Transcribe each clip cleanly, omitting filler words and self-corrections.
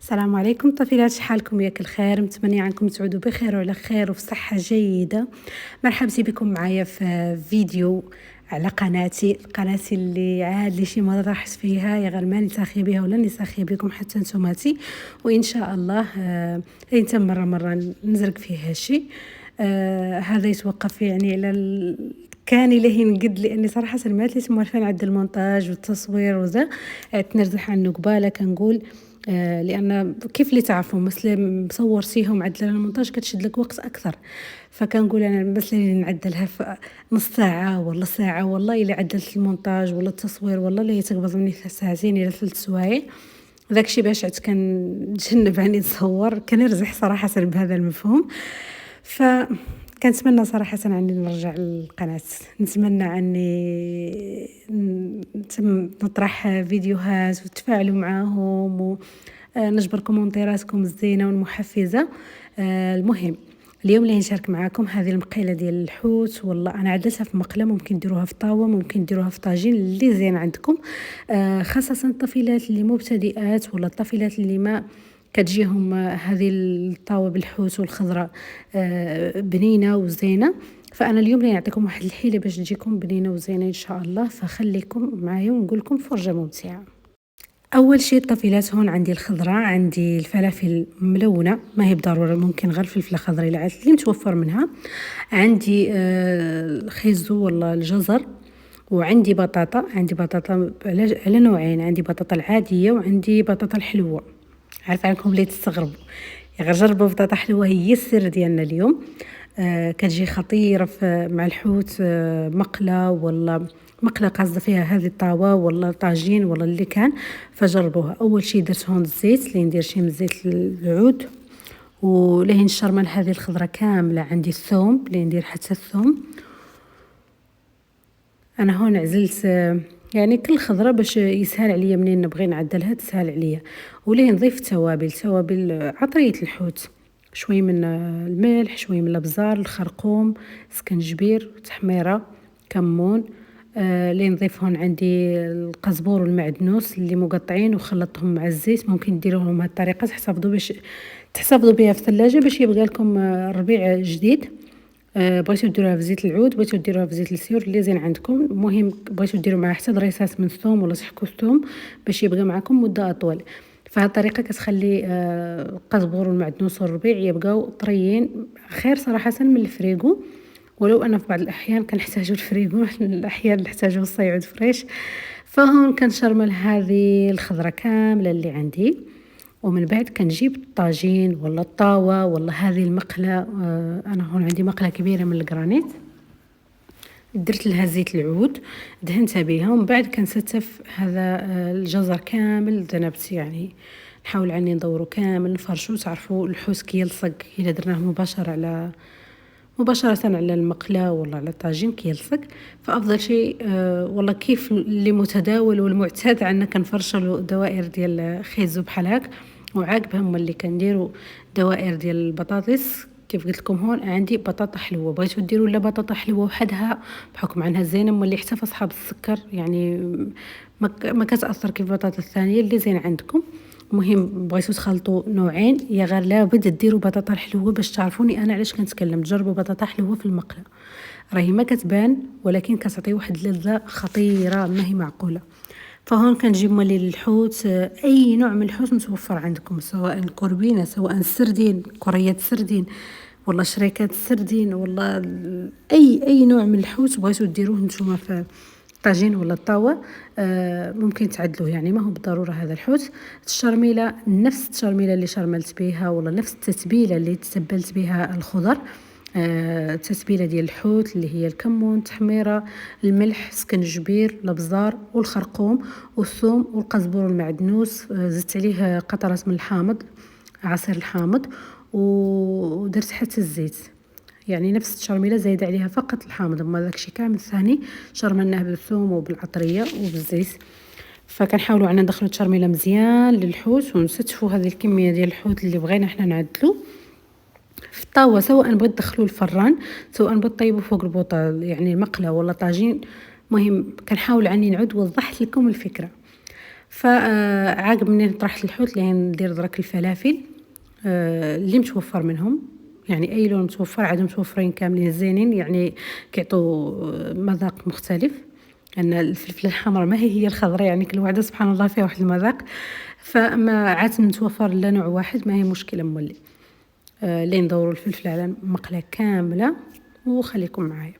السلام عليكم طفيلات، شحالكم ياك الخير؟ متمنية عنكم تعودوا بخير وعلى خير وفي صحة جيدة. مرحبا بكم معايا في فيديو على قناتي اللي عاد لي شي مرة راحت فيها، يا غير ماني ساخيه بها ولا ني ساخيه بكم حتى نتوماتي، وان شاء الله انت مرة نزرق فيه هالشي. هذا يتوقف يعني على كان إليه نقد، لاني صراحه مالتي موالفه نعدل المونتاج والتصوير وذا، نرزح عنه قباله كنقول. لان كيف اللي تعرفوا مثلا مصورتيهم معدله المونتاج كتشد لك وقت اكثر، فكنقول انا مثلا نعدلها في نص ساعه ولا ساعه، والله الا عدلت المونتاج ولا التصوير والله لا يتقبض مني ساعتين الى 3 سوايع. داكشي باش عاد كنتجنب اني نصور، كنرزح صراحه بهذا المفهوم. ف كنتمنى صراحة عني نرجع للقناة، نتمنى عني نطرح فيديوهات وتفاعلوا معاهم ونجبر كومنتيراتكم الزينة والمحفزة. المهم اليوم اللي نشارك معاكم هذه المقيلة ديال الحوت. والله انا عدلتها في مقله، ممكن ديروها في طاوه، ممكن ديروها في طاجين اللي زين عندكم. خاصه الطفيلات اللي مبتدئات ولا الطفيلات اللي ما كتجيهم هذه الطاوه بالحوت والخضره بنينه وزينه. فانا اليوم راني نعطيكم واحد الحيله باش تجيكم بنينه وزينه ان شاء الله، فخليكم معايا ونقول لكم فرجه ممتعه. اول شيء الطفيلات، هون عندي الخضره، عندي الفلافل ملونه، ما هي بضروره، ممكن غير الفلفله خضراء اللي متوفر منها. عندي الخيزو ولا الجزر، وعندي بطاطا. عندي بطاطا على نوعين، عندي بطاطا العاديه وعندي بطاطا الحلوه. عارفه عنكم اللي تستغربوا، يا غير جربوا بطاطا حلوه، هي السر ديالنا اليوم. كتجي خطيره مع الحوت، مقله ولا مقله قاصده فيها هذه الطاوه ولا طاجين ولا اللي كان، فجربوها. اول شيء درت هون الزيت، اللي ندير شي من زيت العود، ولهين نشرمل هذه الخضره كامله. عندي الثوم اللي ندير حتى الثوم. انا هون عزلت يعني كل خضره باش يسهل عليا منين نبغي نعدلها تسهل عليا. وليه نضيف توابل عطريه الحوت، شوي من الملح، شوي من الابزار، الخرقوم، سكنجبير، تحميره، كمون. لين نضيف هون عندي القزبور والمعدنوس اللي مقطعين وخلطتهم مع الزيت. ممكن ديروهم بهذه الطريقه تحتفظوا بها في الثلاجه باش يبقى لكم ربيع جديد. بغيتو ديروها في زيت العود، بغيتو ديروها في زيت السيور، اللي زين عندكم. المهم بغيتو ديروا معها حتى ضريسات من الثوم ولا تحكوا الثوم باش يبقى معكم مده اطول. فهاد الطريقه كتخلي القزبور والمعدنوس والربيع يبقاو طريين خير صراحه من الفريغو، ولو انا في بعض الاحيان كنحتاجو الفريغو الاحيان نحتاجو الصيعود فريش. فهون كنشرمل هذه الخضره كامله اللي عندي، ومن بعد كنجيب الطاجين ولا الطاوة ولا هذه المقلة. أنا هون عندي مقلة كبيرة من الجرانيت، درت لها زيت العود، دهنتها بها، ومن بعد كنستف هذا الجزر كامل. ذنبت يعني نحاول عني ندورو كامل نفرشو. تعرفوا الحوت كيلصق إلا درناه مباشرة على المقلة ولا على الطاجين كيلصق. فأفضل شيء والله كيف اللي متداول والمعتاد عندنا كنفرشلو دوائر ديال خيزو بحال هاك، وعاقبها هما اللي كنديروا دوائر ديال البطاطس. كيف قلت لكم هون عندي بطاطا حلوه، بغيتو ديروا لا بطاطا حلوه وحدها بحكم عنها زينه، مولي حتى في اصحاب السكر يعني ما كتاثر كيف البطاطا الثانيه اللي زين عندكم. المهم بغيتو تخلطوا نوعين، يا غير لابد ديروا بطاطا حلوه باش تعرفوني انا علاش كنتكلم. تجربوا بطاطا حلوه في المقله، راهي ما كتبان ولكن كتعطي واحد اللذه خطيره ما هي معقوله. فهون كنجيب ملي الحوت، اي نوع من الحوت متوفر عندكم، سواء كوربينه، سواء السردين، كريات السردين ولا شريكات السردين، ولا اي نوع من الحوت بغيتو ديروه نتوما في طاجين ولا الطاوه. ممكن تعدلوه، يعني ما هو بالضروره هذا الحوت. الشرميله نفس التشرميله اللي شرملت بها، ولا نفس التتبيله اللي تبلت بها الخضر. التتبيله ديال الحوت اللي هي الكمون، تحميره، الملح، سكنجبير، الابزار والخرقوم والثوم والقزبور والمعدنوس. زدت عليه قطرات من الحامض، عصير الحامض، ودرت حتى الزيت، يعني نفس التشرميله زايده عليها فقط الحامض. اما داكشي كامل الثاني شرملناه بالثوم وبالعطريه وبالزيت. فكنحاولوا عنا ندخلوا التشرميله مزيان للحوت ونستفوا هذه الكميه ديال الحوت اللي بغينا حنا نعدلو في الطاوه، سواء بغيت تدخلوا الفران، سواء بغيت طيبوا فوق البوطه يعني مقله ولا طاجين. مهم كنحاول عني نعود وضحت لكم الفكره. فعاقب منين طرحت الحوت لين ندير درك الفلافل اللي متوفر منهم، يعني اي لون متوفر عاد متوفرين كاملين زينين، يعني كيعطوا مذاق مختلف. ان الفلفله الحمراء ما هي الخضراء، يعني كل واحده سبحان الله فيها واحد المذاق. فما عاد متوفر لا نوع واحد ما هي مشكله مولي. لين ندوروا الفلفل على مقله كامله وخليكم معايا.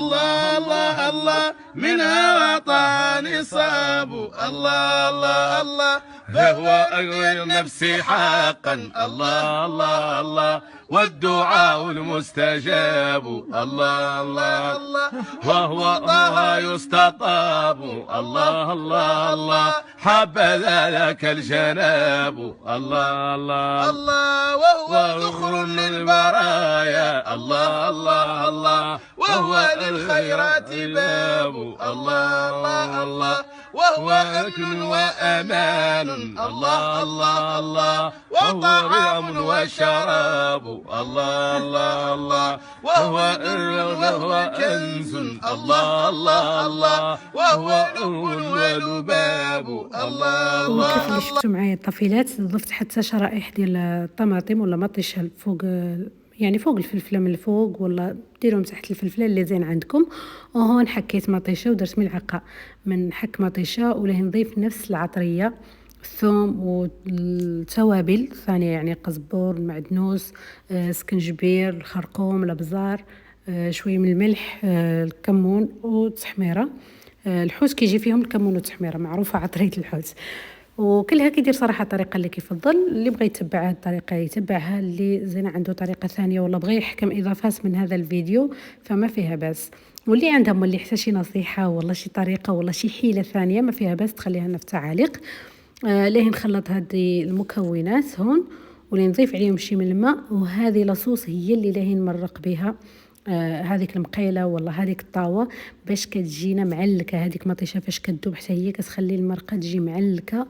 الله الله الله منها وطني صابو، الله الله الله فهو أقوى النفس حقا، الله الله الله والدعاء المستجاب، الله الله الله وهو طه يستطاب، الله الله الله حبذا لك الجناب، الله الله الله وهو ذخر للبرايا، الله الله الله وهو للخيرات باب، الله الله الله وهو أكل وأمان، الله الله الله وطعام وشراب، الله الله الله وهو كنز، الله الله الله وهو ولباب، الله الله. وكيف اللي شفتوا معايا الطفيلات ضفت حتى شرائح ديال الطماطم ولا مطيشه فوق، يعني فوق الفلفله من الفوق، ولا ديروهم تحت الفلفله اللي زين عندكم. وهون حكيت مطيشه ودرت ملعقه من حك مطيشه، وليه نضيف نفس العطريه الثوم والتوابل الثانيه، يعني قزبور، المعدنوس، سكنجبير، الخرقوم، الابزار، شويه من الملح، الكمون والتحميره. الحوت كيجي فيهم الكمون والتحميره، معروفه عطريه الحوت. وكلها كيدير صراحه الطريقه اللي كيفضل. اللي بغى يتبع هذه الطريقه يتبعها، اللي زين عنده طريقه ثانيه ولا بغى يحكم اضافات من هذا الفيديو فما فيها باس. واللي عندهم واللي حتى شي نصيحه ولا شي طريقه ولا شي حيله ثانيه ما فيها باس تخليها لنا في التعاليق. ليه نخلط هذه المكونات هون ولي نضيف عليهم شي من الماء، وهذه لاصوص هي اللي ليه نمرق بها هذيك المقيله ولا هذيك الطاوه باش كتجينا معلكه. هذيك مطيشه فاش كتذوب حتى هي كتخلي المرقه تجي معلكه.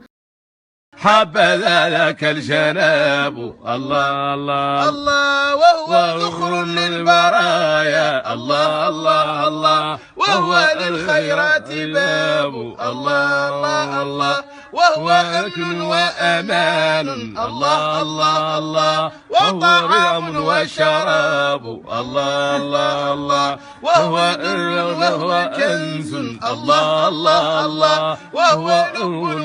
حبذا لك الجناب، الله الله الله وهو ذخر للبرايا، الله الله الله وهو للخيرات باب، الله الله الله وهو أكل وأمان، الله الله الله وطعام وشراب، الله الله الله وهو كنز، الله الله الله وهو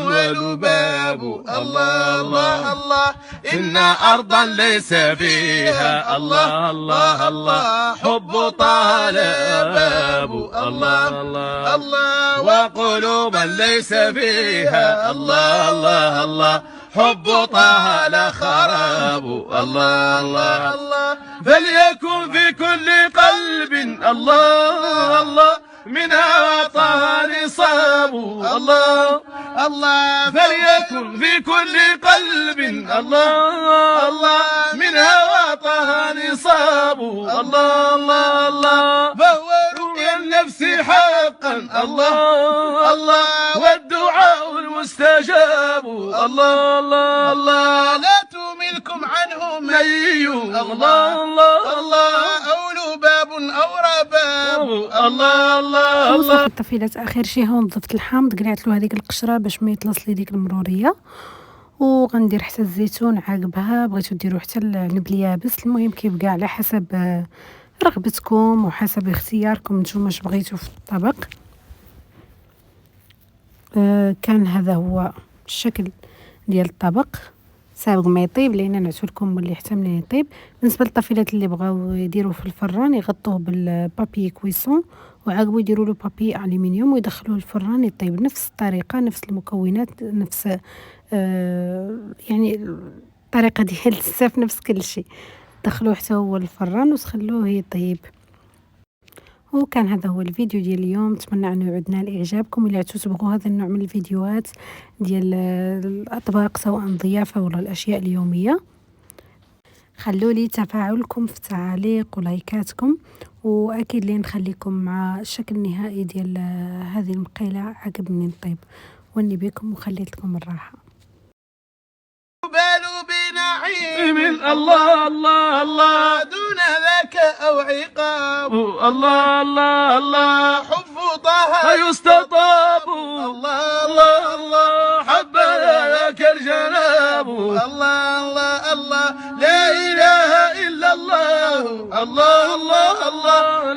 ولباب، الله الله الله إن أرضا ليس فيها، الله الله الله حب طالب، الله الله الله وقلوبا ليس فيها، الله الله الله حب طه خراب، الله الله الله فليكن في كل قلب، الله الله منها طه نصاب، الله الله فليكن في كل قلب، الله الله منها طه نصاب، الله الله الله فهو رؤيا النفس حقا، الله الله والدعاء المستجاب، الله الله الله لا تملكم عنه مني، الله الله الله أو لباب أو رباب، الله الله الله. الطفيلات اخر شي هون ضفت الحامض، قلعت له هذيك القشره باش ما يطلص لي ديك المروريه، وغندير حتى الزيتون عاقبها. بغيتو ديروا حتى العنب اليابس، المهم كيبقى على حسب رغبتكم وحسب اختياركم نتوما اش بغيتو في الطبق. كان هذا هو الشكل ديال الطبق سابق ما يطيب، لان نعتو لكم اللي حتى ملي يطيب. بالنسبه للطفيلات اللي بغاو يديروه في الفران يغطوه بالبابي كويسون وعاقبو يديروا له بابي الومنيوم ويدخلوه الفران يطيب نفس الطريقه، نفس المكونات، نفس يعني الطريقه ديال الساف، نفس كل شيء. دخلوه حتى هو الفران وتخلوه يطيب. وكان هذا هو الفيديو ديال اليوم، نتمنى انه يعود نال اعجابكم. الا تبغوا هذا النوع من الفيديوهات ديال الاطباق سواء الضيافه ولا الاشياء اليوميه، خلوا لي تفاعلكم في التعاليق ولايكاتكم، واكيد لي نخليكم مع الشكل النهائي ديال هذه المقيله عقب من طيب. وني بكم وخليت لكم الراحه. بالوا بنعيم، الله الله الله دون ذاك أو عقاب، الله الله الله حب طه يستطاب. الله الله الله حبذا ذاك الجناب. الله الله الله لا إله إلا الله. الله الله الله